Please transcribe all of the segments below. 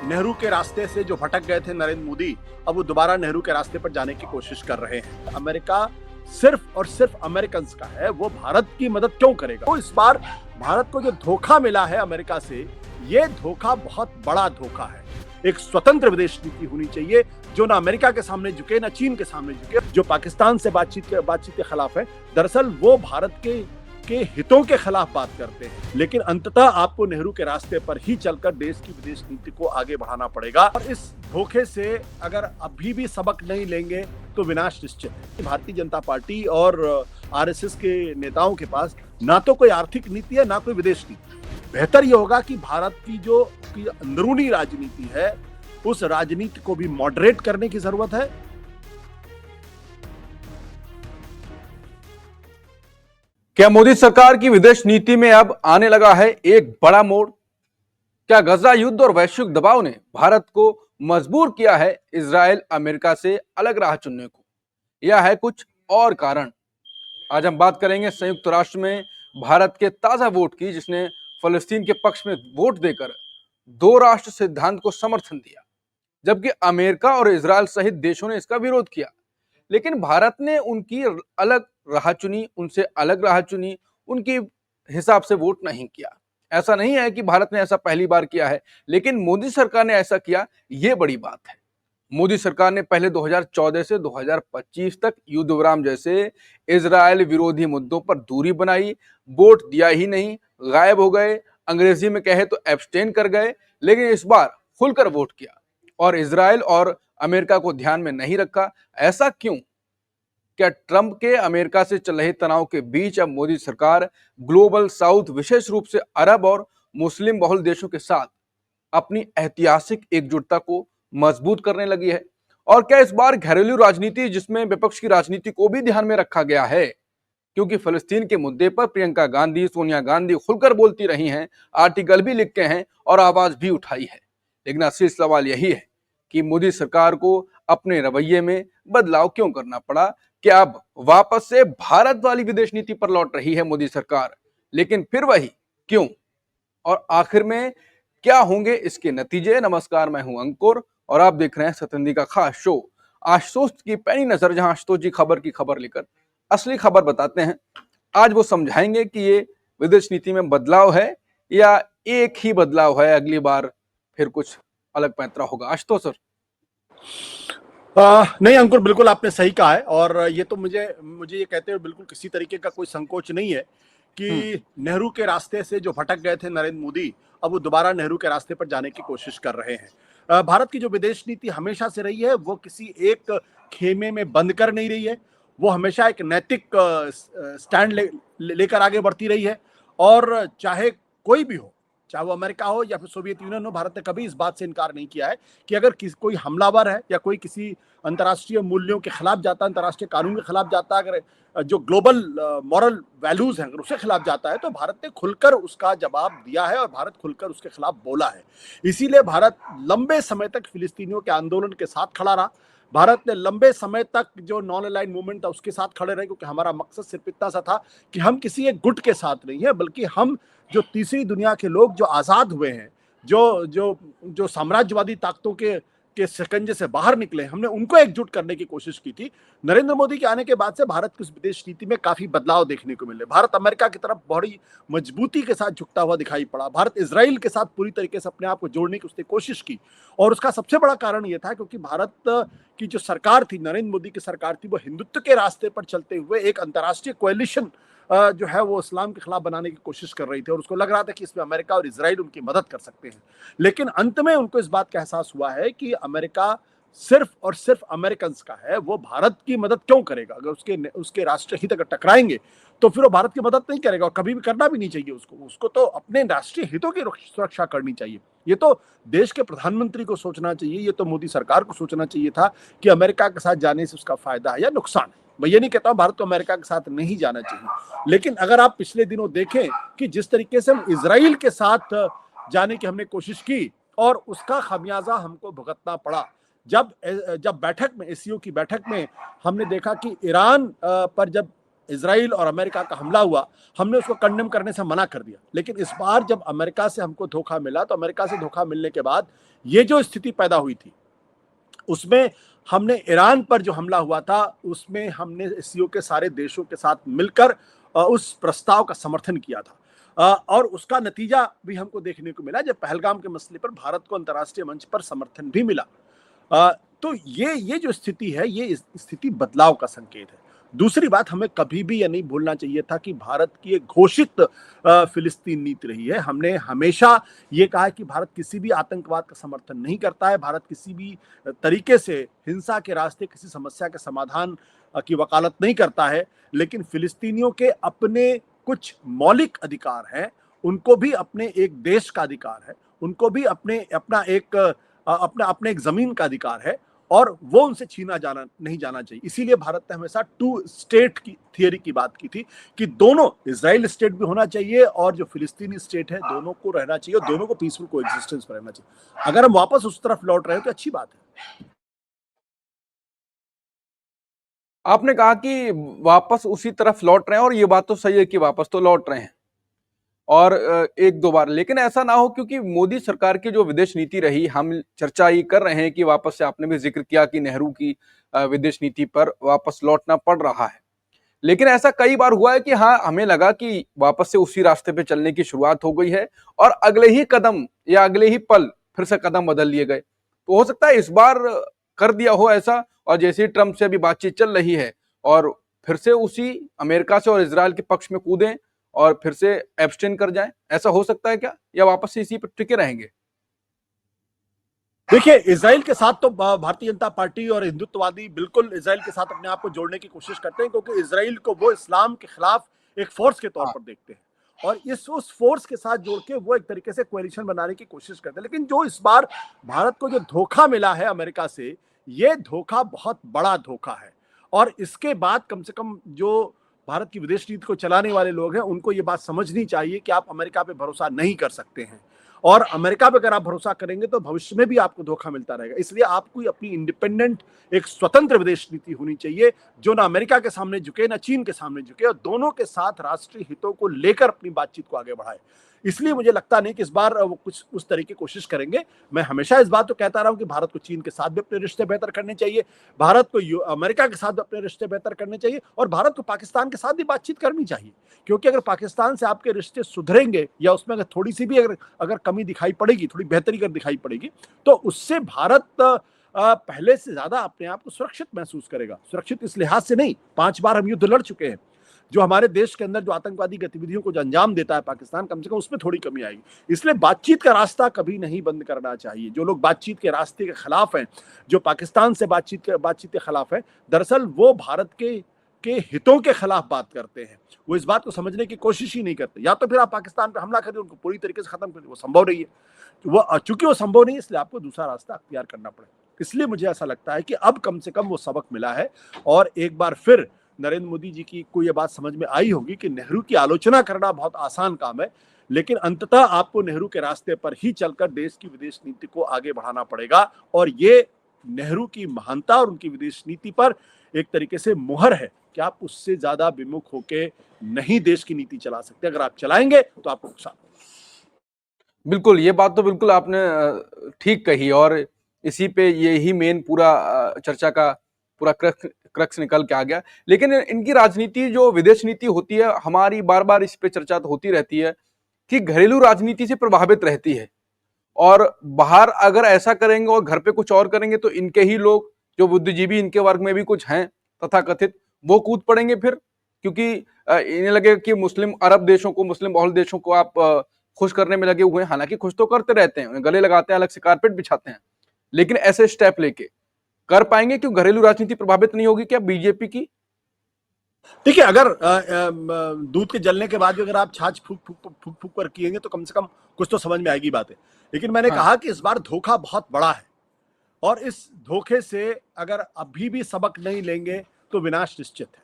नेहरू के रास्ते से जो भटक गए थे नरेंद्र मोदी, अब वो दोबारा नेहरू के रास्ते पर जाने की कोशिश कर रहे हैं। अमेरिका सिर्फ और सिर्फ अमेरिकन का है, वो भारत की मदद क्यों करेगा? तो इस बार भारत को जो धोखा मिला है अमेरिका से, ये धोखा बहुत बड़ा धोखा है। एक स्वतंत्र विदेश नीति होनी चाहिए जो ना अमेरिका के सामने झुके, ना चीन के सामने झुके। जो पाकिस्तान से बातचीत के खिलाफ है, दरअसल वो भारत के हितों के खिलाफ बात करते हैं। लेकिन अंततः आपको नेहरू के रास्ते पर ही चलकर देश की विदेश नीति को आगे बढ़ाना पड़ेगा। और इस धोखे से अगर अभी भी सबक नहीं लेंगे तो विनाश निश्चित है। भारतीय जनता पार्टी और आरएसएस के नेताओं के पास ना तो कोई आर्थिक नीति है, ना कोई विदेश नीति। बेहतर यह होगा कि भारत की जो अंदरूनी राजनीति है, उस राजनीति को भी मॉडरेट करने की जरूरत है। क्या मोदी सरकार की विदेश नीति में अब आने लगा है एक बड़ा मोड़? क्या गजा युद्ध और वैश्विक दबाव ने भारत को मजबूर किया है इजराइल अमेरिका से अलग राह चुनने को, या है कुछ और कारण? आज हम बात करेंगे संयुक्त राष्ट्र में भारत के ताजा वोट की, जिसने फलस्तीन के पक्ष में वोट देकर दो राष्ट्र सिद्धांत को समर्थन दिया, जबकि अमेरिका और इजराइल सहित देशों ने इसका विरोध किया। लेकिन भारत ने उनकी अलग राह चुनी, उनसे अलग राह चुनी, उनकी हिसाब से वोट नहीं किया। ऐसा नहीं है कि भारत ने ऐसा पहली बार किया है, लेकिन मोदी सरकार ने ऐसा किया, यह बड़ी बात है। मोदी सरकार ने पहले 2014 से 2025 तक युद्ध विराम जैसे इजराइल विरोधी मुद्दों पर दूरी बनाई, वोट दिया ही नहीं, गायब हो गए, अंग्रेजी में कहे तो एब्सटेन कर गए। लेकिन इस बार खुलकर वोट किया और इजराइल और अमेरिका को ध्यान में नहीं रखा। ऐसा क्यों? क्या ट्रंप के अमेरिका से चल रहे तनाव के बीच अब मोदी सरकार ग्लोबल साउथ, विशेष रूप से अरब और मुस्लिम बहुल देशों के साथ अपनी ऐतिहासिक एकजुटता को मजबूत करने लगी है? और क्या इस बार घरेलू राजनीति, जिसमें विपक्ष की राजनीति को भी ध्यान में रखा गया है, क्योंकि फलस्तीन के मुद्दे पर प्रियंका गांधी, सोनिया गांधी खुलकर बोलती रही हैं, आर्टिकल भी लिखे हैं और आवाज भी उठाई है। लेकिन असली सवाल यही है कि मोदी सरकार को अपने रवैये में बदलाव क्यों करना पड़ा? क्या अब वापस से भारत वाली विदेश नीति पर लौट रही है मोदी सरकार? लेकिन फिर वही क्यों, और आखिर में क्या होंगे इसके नतीजे? नमस्कार, मैं हूं अंकुर और आप देख रहे हैं सतंदी का खास शो आशुतोष की पैनी नजर, जहां आशुतोष जी खबर की खबर लेकर असली खबर बताते हैं। आज वो समझाएंगे कि ये विदेश नीति में बदलाव है या एक ही बदलाव है, अगली बार फिर कुछ अलग पैंतरा होगा। आशुतोष सर। नहीं अंकुर, बिल्कुल आपने सही कहा है। और ये तो मुझे ये कहते हुए बिल्कुल किसी तरीके का कोई संकोच नहीं है कि नेहरू के रास्ते से जो भटक गए थे नरेंद्र मोदी, अब वो दोबारा नेहरू के रास्ते पर जाने की कोशिश कर रहे हैं। भारत की जो विदेश नीति हमेशा से रही है, वो किसी एक खेमे में बंद कर नहीं रही है। वो हमेशा एक नैतिक स्टैंड लेकर आगे बढ़ती रही है। और चाहे कोई भी हो, चाहे वो अमेरिका हो या फिर सोवियत यूनियन हो, भारत ने कभी इस बात से इनकार नहीं किया है कि अगर कोई हमलावर है या कोई किसी अंतर्राष्ट्रीय मूल्यों के खिलाफ जाता है, अंतर्राष्ट्रीय कानून के खिलाफ जाता है, अगर जो ग्लोबल मॉरल वैल्यूज हैं अगर उसके खिलाफ जाता है, तो भारत ने खुलकर उसका जवाब दिया है और भारत खुलकर उसके खिलाफ बोला है। इसीलिए भारत लंबे समय तक फिलिस्तीनियों के आंदोलन के साथ खड़ा रहा। भारत ने लंबे समय तक जो नॉन अलाइन मूवमेंट था उसके साथ खड़े रहे, क्योंकि हमारा मकसद सिर्फ इतना सा था कि हम किसी एक गुट के साथ नहीं है, बल्कि हम जो तीसरी दुनिया के लोग जो आजाद हुए हैं, जो जो जो साम्राज्यवादी ताकतों के शिकंजे से बाहर निकले, हमने उनको एकजुट करने की कोशिश की थी। नरेंद्र मोदी के आने के बाद से भारत की विदेश नीति में काफी बदलाव देखने को मिले। भारत अमेरिका की तरफ बड़ी मजबूती के साथ झुकता हुआ दिखाई पड़ा। भारत इजराइल के साथ पूरी तरीके से अपने आप को जोड़ने की उसने कोशिश की, और उसका सबसे बड़ा कारण यह था क्योंकि भारत की जो सरकार थी, नरेंद्र मोदी की सरकार थी, वो हिंदुत्व के रास्ते पर चलते हुए एक अंतर्राष्ट्रीय कोएलिशन जो है वो इस्लाम के खिलाफ बनाने की कोशिश कर रही थी, और उसको लग रहा था कि इसमें अमेरिका और इजराइल उनकी मदद कर सकते हैं। लेकिन अंत में उनको इस बात का एहसास हुआ है कि अमेरिका सिर्फ और सिर्फ अमेरिकन का है, वो भारत की मदद क्यों करेगा? अगर उसके राष्ट्रीय हित अगर टकराएंगे तो फिर वो भारत की मदद नहीं करेगा, और कभी भी करना भी नहीं चाहिए उसको तो अपने राष्ट्रीय हितों की सुरक्षा करनी चाहिए। ये तो देश के प्रधानमंत्री को सोचना चाहिए, ये तो मोदी सरकार को सोचना चाहिए था कि अमेरिका के साथ जाने से उसका फायदा है या नुकसान है। मैं ये नहीं कहता हूं भारत को अमेरिका के साथ नहीं जाना चाहिए, लेकिन अगर आप पिछले दिनों देखें कि जिस तरीके से हम इजराइल के साथ जाने की हमने कोशिश की और उसका खमियाजा हमको भुगतना पड़ा। जब बैठक में, एससीओ की बैठक में हमने देखा कि ईरान पर जब इजराइल और अमेरिका का हमला हुआ, हमने उसको कंडेम करने से मना कर दिया। लेकिन इस बार जब अमेरिका से हमको धोखा मिला, तो अमेरिका से धोखा मिलने के बाद ये जो स्थिति पैदा हुई थी उसमें हमने ईरान पर जो हमला हुआ था उसमें हमने एससीओ के सारे देशों के साथ मिलकर उस प्रस्ताव का समर्थन किया था और उसका नतीजा भी हमको देखने को मिला जब पहलगाम के मसले पर भारत को अंतर्राष्ट्रीय मंच पर समर्थन भी मिला। तो ये जो स्थिति है ये स्थिति बदलाव का संकेत है। दूसरी बात, हमें कभी भी यह नहीं भूलना चाहिए था कि भारत की एक घोषित फिलिस्तीन नीति रही है। हमने हमेशा ये कहा है कि भारत किसी भी आतंकवाद का समर्थन नहीं करता है, भारत किसी भी तरीके से हिंसा के रास्ते किसी समस्या के समाधान की वकालत नहीं करता है, लेकिन फिलिस्तीनियों के अपने कुछ मौलिक अधिकार हैं, उनको भी अपने एक देश का अधिकार है, उनको भी अपने अपने एक जमीन का अधिकार है और वो उनसे छीना जाना नहीं जाना चाहिए। इसीलिए भारत ने हमेशा टू स्टेट की थियरी की बात की थी कि दोनों, इजराइल स्टेट भी होना चाहिए और जो फिलिस्तीनी स्टेट है दोनों को रहना चाहिए और दोनों को पीसफुल कोएग्जिस्टेंस पर रहना चाहिए। अगर हम वापस उस तरफ लौट रहे हैं तो अच्छी बात है। आपने कहा कि वापस उसी तरफ लौट रहे हैं और ये बात तो सही है कि वापस तो लौट रहे हैं और एक दो बार, लेकिन ऐसा ना हो क्योंकि मोदी सरकार की जो विदेश नीति रही, हम चर्चा ये कर रहे हैं कि वापस से, आपने भी जिक्र किया कि नेहरू की विदेश नीति पर वापस लौटना पड़ रहा है, लेकिन ऐसा कई बार हुआ है कि हाँ, हमें लगा कि वापस से उसी रास्ते पे चलने की शुरुआत हो गई है और अगले ही कदम या अगले ही पल फिर से कदम बदल लिए गए। तो हो सकता है इस बार कर दिया हो ऐसा, और जैसे ही ट्रंप से अभी बातचीत चल रही है और फिर से उसी अमेरिका से और इजराइल के पक्ष में कूदें और फिर से एब्सटेन कर जाएं, ऐसा हो सकता है क्या, या वापस से इसी पर टिके रहेंगे? देखिए, इजराइल के साथ तो भारतीय जनता पार्टी और हिंदुत्ववादी बिल्कुल इजराइल के साथ अपने आप को जोड़ने की कोशिश करते हैं, क्योंकि इजराइल को वो इस्लाम के खिलाफ एक फोर्स के तौर पर देखते हैं और उस फोर्स के साथ जोड़ के वो एक तरीके से कोएलिशन बनाने की कोशिश करते हैं। लेकिन जो इस बार भारत को जो धोखा मिला है अमेरिका से, ये धोखा बहुत बड़ा धोखा है और इसके बाद कम से कम जो भारत की विदेश नीति को चलाने वाले लोग हैं उनको ये बात समझनी चाहिए कि आप अमेरिका पे भरोसा नहीं कर सकते हैं और अमेरिका पे अगर आप भरोसा करेंगे तो भविष्य में भी आपको धोखा मिलता रहेगा। इसलिए आपको अपनी इंडिपेंडेंट, एक स्वतंत्र विदेश नीति होनी चाहिए जो ना अमेरिका के सामने झुके ना चीन के सामने झुके और दोनों के साथ राष्ट्रीय हितों को लेकर अपनी बातचीत को आगे बढ़ाए। इसलिए मुझे लगता नहीं कि इस बार वो कुछ उस तरह की कोशिश करेंगे। मैं हमेशा इस बात को कहता रहा हूं कि भारत को चीन के साथ भी अपने रिश्ते बेहतर करने चाहिए, भारत को अमेरिका के साथ भी अपने रिश्ते बेहतर करने चाहिए और भारत को पाकिस्तान के साथ भी बातचीत करनी चाहिए, क्योंकि अगर पाकिस्तान से आपके रिश्ते सुधरेंगे या उसमें अगर थोड़ी सी भी अगर कमी दिखाई पड़ेगी, थोड़ी बेहतरी अगर दिखाई पड़ेगी, तो उससे भारत पहले से ज्यादा अपने आप को सुरक्षित महसूस करेगा। सुरक्षित इस लिहाज से नहीं, 5 बार हम युद्ध लड़ चुके हैं, जो हमारे देश के अंदर जो आतंकवादी गतिविधियों को जो अंजाम देता है पाकिस्तान, कम से कम उसमें थोड़ी कमी आएगी। इसलिए बातचीत का रास्ता कभी नहीं बंद करना चाहिए। जो लोग बातचीत के रास्ते के खिलाफ हैं, जो पाकिस्तान से बातचीत के खिलाफ है, दरअसल वो भारत के हितों के खिलाफ बात करते हैं। वो इस बात को समझने की कोशिश ही नहीं करते। या तो फिर आप पाकिस्तान पर हमला करें, उनको पूरी तरीके से खत्म करें, वो संभव नहीं है। चूंकि वो संभव नहीं है, इसलिए आपको दूसरा रास्ता अख्तियार करना पड़ेगा। इसलिए मुझे ऐसा लगता है कि अब कम से कम वो सबक मिला है और एक बार फिर नरेंद्र मोदी जी की को यह बात समझ में आई होगी कि नेहरू की आलोचना करना बहुत आसान काम है, लेकिन अंततः आपको नेहरू के रास्ते पर ही चलकर देश की विदेश नीति को आगे बढ़ाना पड़ेगा और ये नेहरू की महानता और उनकी विदेश नीति पर एक तरीके से मुहर है कि आप उससे ज्यादा विमुख होकर नहीं देश की नीति चला सकते। अगर आप चलाएंगे तो आपको नुकसान होगा। बिल्कुल, ये बात तो बिल्कुल आपने ठीक कही और इसी पे यही मेन पूरा चर्चा का पूरा क्रक्स निकल के आ गया। लेकिन इनकी राजनीति, जो विदेश नीति होती है, हमारी बार बार इस पे चर्चा तो होती रहती है कि घरेलू राजनीति से प्रभावित रहती है और बाहर अगर ऐसा करेंगे और घर पे कुछ और करेंगे तो इनके ही लोग, जो बुद्धिजीवी इनके वर्ग में भी कुछ हैं तथाकथित, वो कूद पड़ेंगे फिर, क्योंकि इन्हें लगे कि मुस्लिम अरब देशों को, मुस्लिम बहुल देशों को आप खुश करने में लगे हुए हैं। हालांकि खुश तो करते रहते हैं, उन्हें गले लगाते हैं, अलग से कारपेट बिछाते हैं, लेकिन ऐसे स्टेप लेके कर पाएंगे? क्यों घरेलू राजनीति प्रभावित नहीं होगी क्या बीजेपी की? देखिए, अगर दूध के जलने के बाद भी अगर आप छाछ फूक फूक फूक फूक कर किएंगे तो कम से कम कुछ तो समझ में आएगी बातें। लेकिन मैंने कहा कि इस बार धोखा बहुत बड़ा है और इस धोखे से अगर अभी भी सबक नहीं लेंगे तो विनाश निश्चित है।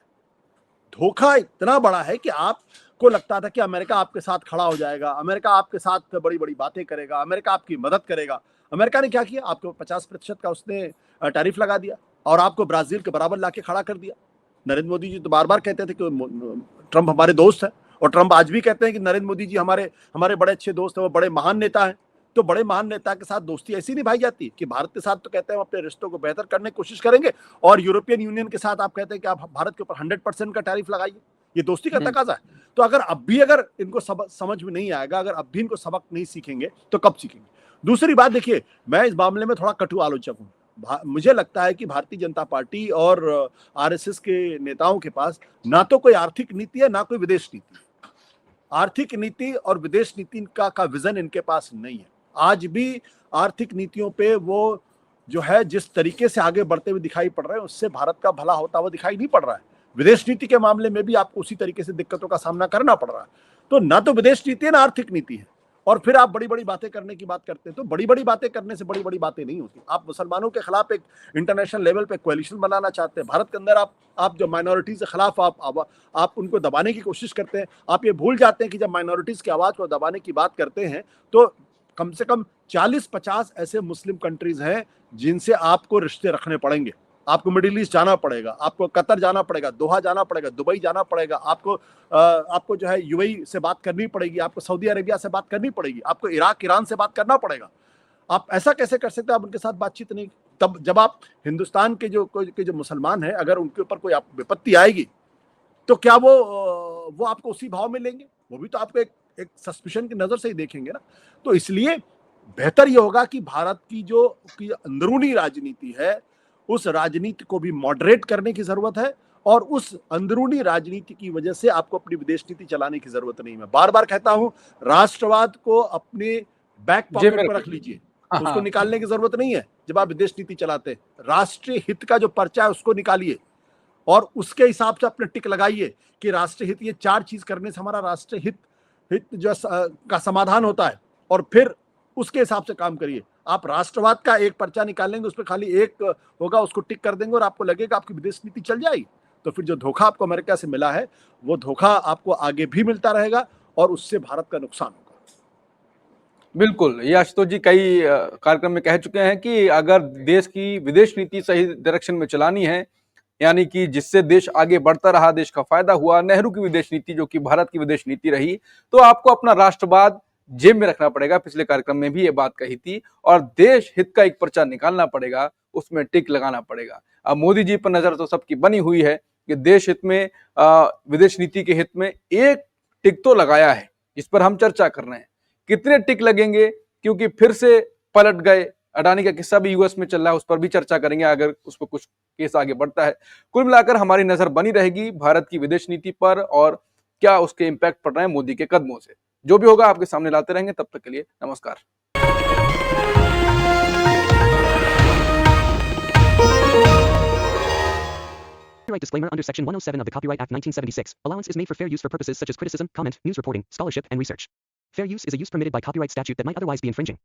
धोखा इतना बड़ा है कि आपको लगता था कि अमेरिका आपके साथ खड़ा हो जाएगा, अमेरिका आपके साथ बड़ी बड़ी बातें करेगा, अमेरिका आपकी मदद करेगा। अमेरिका ने क्या किया? आपको 50% का उसने टैरिफ लगा दिया और आपको ब्राजील के बराबर लाके खड़ा कर दिया। नरेंद्र मोदी जी तो बार बार कहते थे कि ट्रंप हमारे दोस्त है और ट्रंप आज भी कहते हैं कि नरेंद्र मोदी जी हमारे बड़े अच्छे दोस्त हैं, वो बड़े महान नेता हैं। तो बड़े महान नेता के साथ दोस्ती ऐसी निभाई जाती है कि भारत के साथ तो कहते हैं हम अपने रिश्तों को बेहतर करने की कोशिश करेंगे, और यूरोपियन यूनियन के साथ आप कहते हैं कि आप भारत के ऊपर 100% का टैरिफ लगाइए। ये दोस्ती का तकाजा है। तो अगर इनको समझ में नहीं आएगा, अगर अब भी इनको सबक नहीं सीखेंगे, तो कब सीखेंगे? दूसरी बात देखिए, मैं इस मामले में थोड़ा कटु आलोचक हूँ। मुझे लगता है कि भारतीय जनता पार्टी और आरएसएस के नेताओं के पास ना तो कोई आर्थिक नीति है, ना कोई विदेश नीति है। आर्थिक नीति और विदेश नीति का विजन इनके पास नहीं है। आज भी आर्थिक नीतियों पे वो जो है जिस तरीके से आगे बढ़ते हुए दिखाई पड़ रहे हैं, उससे भारत का भला होता हुआ दिखाई नहीं पड़ रहा है। विदेश नीति के मामले में भी आपको उसी तरीके से दिक्कतों का सामना करना पड़ रहा है। तो ना तो विदेश नीति है, ना आर्थिक नीति है, और फिर आप बड़ी बड़ी बातें करने की बात करते हैं। तो बड़ी बड़ी बातें करने से बड़ी बड़ी बातें नहीं होती। आप मुसलमानों के खिलाफ एक इंटरनेशनल लेवल पे कोalition बनाना चाहते हैं। भारत के अंदर आप जो माइनॉरिटीज के खिलाफ आप उनको दबाने की कोशिश करते हैं। आप ये भूल जाते हैं कि जब माइनॉरिटीज की आवाज को दबाने की बात करते हैं, तो कम से कम 40-50 ऐसे मुस्लिम कंट्रीज हैं जिनसे आपको रिश्ते रखने पड़ेंगे। आपको मिडिल ईस्ट जाना पड़ेगा, आपको कतर जाना पड़ेगा, दोहा जाना पड़ेगा, दुबई जाना पड़ेगा, आपको जो है यूएई से बात करनी पड़ेगी, आपको सऊदी अरेबिया से बात करनी पड़ेगी, आपको इराक ईरान से बात करना पड़ेगा। आप ऐसा कैसे कर सकते हैं? आप उनके साथ बातचीत नहीं। तब जब आप हिंदुस्तान के जो मुसलमान हैं, अगर उनके ऊपर कोई विपत्ति आएगी, तो क्या वो आपको उसी भाव में लेंगे? वो भी तो आपको एक सस्पिशन की नजर से ही देखेंगे ना। तो इसलिए बेहतर ये होगा कि भारत की अंदरूनी राजनीति है, उस राजनीति को भी मॉडरेट करने की जरूरत है, और उस अंदरूनी राजनीति की वजह से आपको अपनी विदेश नीति चलाने की जरूरत नहीं है। मैं बार बार कहता हूं, राष्ट्रवाद को अपने बैक पॉकेट पर रख लीजिए, उसको निकालने की जरूरत नहीं है। जब आप विदेश नीति चलाते हैं, राष्ट्रीय हित का जो पर्चा है उसको निकालिए, और उसके हिसाब से अपने टिक लगाइए कि राष्ट्रीय हित, ये 4 चीज करने से हमारा राष्ट्रीय हित जो का समाधान होता है, और फिर उसके हिसाब से काम करिए। आप राष्ट्रवाद का एक पर्चा निकालेंगे, उस पर खाली एक होगा, उसको टिक कर देंगे और आपको लगेगा आपकी विदेश नीति चल जाएगी। तो फिर जो धोखा आपको अमेरिका से मिला है, वो धोखा आपको आगे भी मिलता रहेगा, और उससे भारत का नुकसान होगा। बिल्कुल, ये आशुतोष जी कई कार्यक्रम में कह चुके हैं कि अगर देश की विदेश नीति सही डायरेक्शन में चलानी है, यानी कि जिससे देश आगे बढ़ता रहा, देश का फायदा हुआ, नेहरू की विदेश नीति जो कि भारत की विदेश नीति रही, तो आपको अपना राष्ट्रवाद जेब में रखना पड़ेगा। पिछले कार्यक्रम में भी ये बात कही थी, और देश हित का एक पर्चा निकालना पड़ेगा, उसमें टिक लगाना पड़ेगा। अब मोदी जी पर नजर तो सबकी बनी हुई है कि देश हित में, विदेश नीति के हित में एक टिक तो लगाया है, जिस पर हम चर्चा कर रहे हैं। कितने टिक लगेंगे, क्योंकि फिर से पलट गए, अडानी का किस्सा भी यूएस में चल रहा है, उस पर भी चर्चा करेंगे अगर उस पर कुछ केस आगे बढ़ता है। कुल मिलाकर हमारी नजर बनी रहेगी भारत की विदेश नीति पर, और क्या उसके इंपैक्ट पड़ रहे हैं मोदी के कदमों से। जो भी होगा आपके सामने लाते रहेंगे। तब तक के लिए नमस्कार। Copyright disclaimer under Section 107 of the Copyright Act 1976. Allowance is made for fair use for purposes such as criticism, comment, news reporting, scholarship, and research. Fair use is a use permitted by copyright statute that might otherwise be infringing.